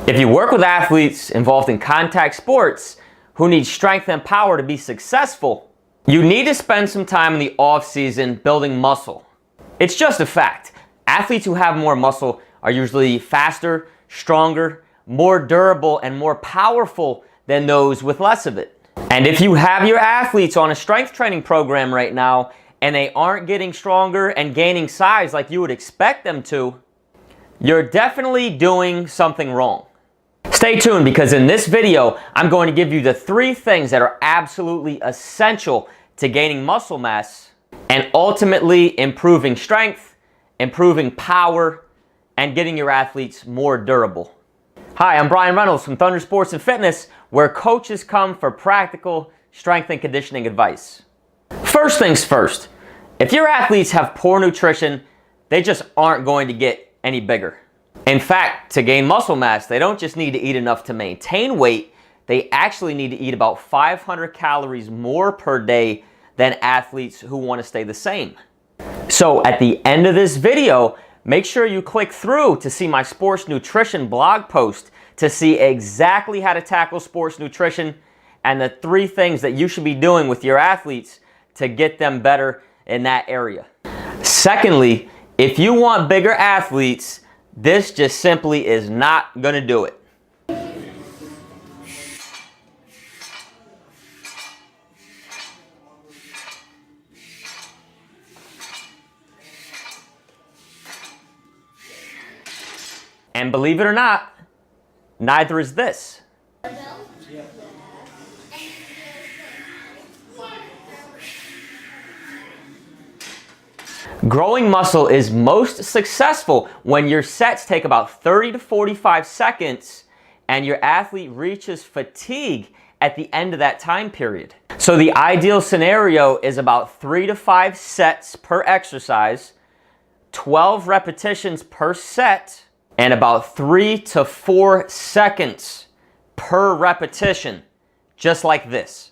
If you work with athletes involved in contact sports who need strength and power to be successful, you need to spend some time in the off season building muscle. It's just a fact. Athletes who have more muscle are usually faster, stronger, more durable, and more powerful than those with less of it. And if you have your athletes on a strength training program right now and they aren't getting stronger and gaining size like you would expect them to, you're definitely doing something wrong. Stay tuned, because in this video, I'm going to give you the 3 things that are absolutely essential to gaining muscle mass and ultimately improving strength, improving power, and getting your athletes more durable. Hi, I'm Brian Reynolds from Thunder Sports and Fitness, where coaches come for practical strength and conditioning advice. First things first, if your athletes have poor nutrition, they just aren't going to get any bigger. In fact, to gain muscle mass, they don't just need to eat enough to maintain weight, they actually need to eat about 500 calories more per day than athletes who want to stay the same. So at the end of this video, make sure you click through to see my sports nutrition blog post to see exactly how to tackle sports nutrition and the 3 things that you should be doing with your athletes to get them better in that area. Secondly, if you want bigger athletes, this just simply is not going to do it. And believe it or not, neither is this. Growing muscle is most successful when your sets take about 30 to 45 seconds and your athlete reaches fatigue at the end of that time period. So the ideal scenario is about 3 to 5 sets per exercise, 12 repetitions per set, and about 3 to 4 seconds per repetition, just like this.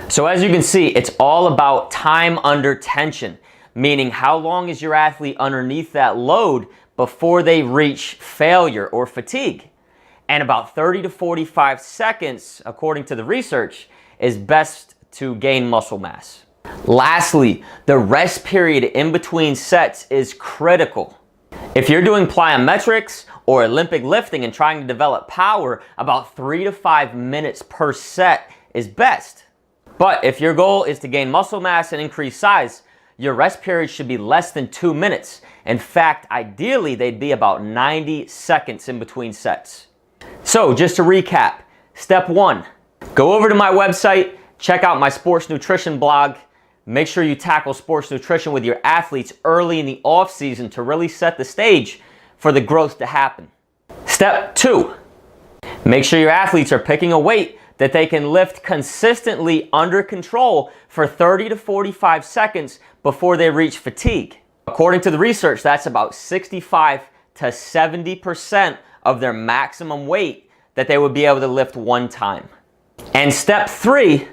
So as you can see, it's all about time under tension, meaning how long is your athlete underneath that load before they reach failure or fatigue. And about 30 to 45 seconds, according to the research, is best to gain muscle mass. Lastly, the rest period in between sets is critical. If you're doing plyometrics or Olympic lifting and trying to develop power, about 3 to 5 minutes per set is best. But if your goal is to gain muscle mass and increase size, your rest period should be less than 2 minutes. In fact, ideally, they'd be about 90 seconds in between sets. So just to recap, step 1, go over to my website, check out my sports nutrition blog. Make sure you tackle sports nutrition with your athletes early in the off season to really set the stage for the growth to happen. Step 2, make sure your athletes are picking a weight that they can lift consistently under control for 30 to 45 seconds before they reach fatigue. According to the research, that's about 65 to 70% of their maximum weight that they would be able to lift one time. And step 3,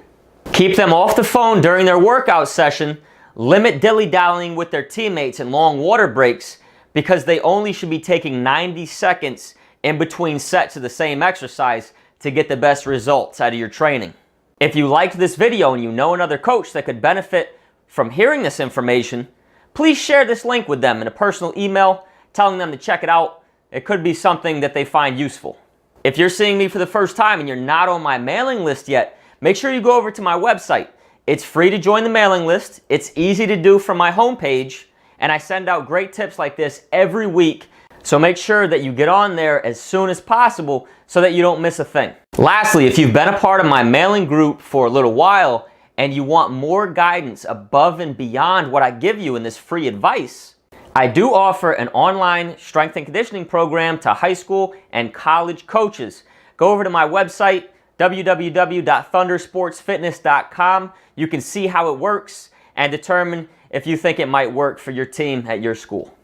keep them off the phone during their workout session, limit dilly-dallying with their teammates and long water breaks, because they only should be taking 90 seconds in between sets of the same exercise to get the best results out of your training. If you liked this video and you know another coach that could benefit from hearing this information, please share this link with them in a personal email telling them to check it out. It could be something that they find useful. If you're seeing me for the first time and you're not on my mailing list yet, make sure you go over to my website. It's free to join the mailing list. It's easy to do from my homepage, and I send out great tips like this every week. So make sure that you get on there as soon as possible so that you don't miss a thing. Lastly, if you've been a part of my mailing group for a little while and you want more guidance above and beyond what I give you in this free advice, I do offer an online strength and conditioning program to high school and college coaches. Go over to my website, www.thundersportsfitness.com. You can see how it works and determine if you think it might work for your team at your school.